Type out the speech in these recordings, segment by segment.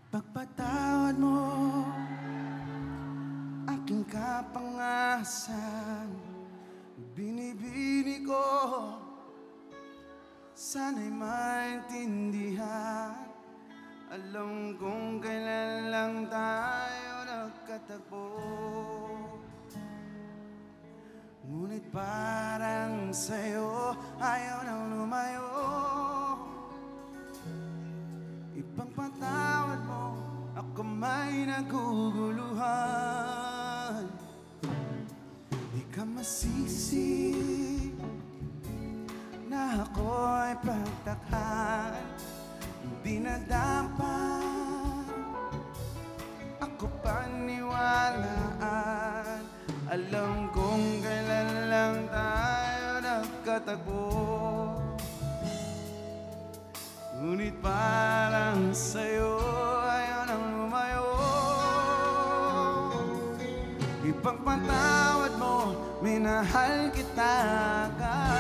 Ipagpatawad mo aking kapangasan. Binibini ko, sana'y maintindihan. Alam kong kailan lang tayo nagkatagpo, ngunit parang sa'yo ayaw nang lumayo. Ipagpatawad mo, ako may naguguluhan. Di ka masisi na ako'y pagtakhan. Di na dapat ako paniwalaan. Alam kong kailan lang tayo nagkatagpo, ngunit parang sa'yo ayaw nang lumayo. Ipagpatawad mo, minahal kita agad.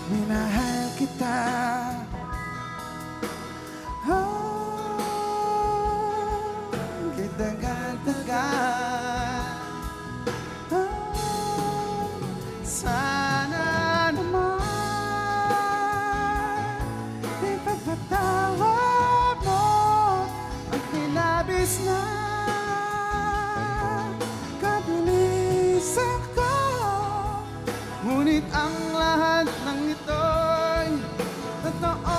Minahal kita, kitagal-tagal. Sana naman ipagpatawad mo ang kinabis na kabilisan ko. Ngunit ang lahat ng ito'y totoo.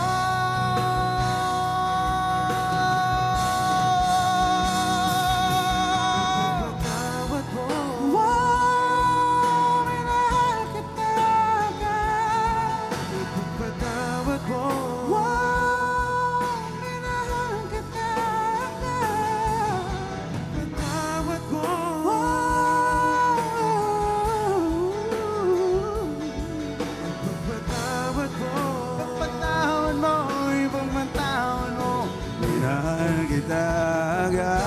Ipagpatawad mo, wow, minahal kita agad. Ipagpatawad mo, wow, minahal kita agad. Ipagpatawad mo, minahal kita agad.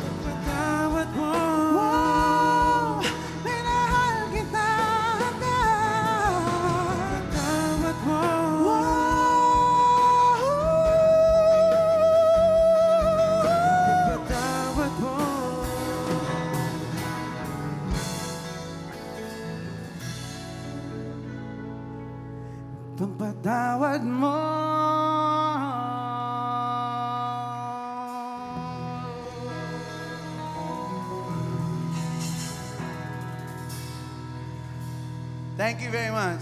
Ipagpatawad mo, wow, minahal kita agad. Ipagpatawad mo, wow, ipagpatawad mo. Pagpatawad mo. Thank you very much.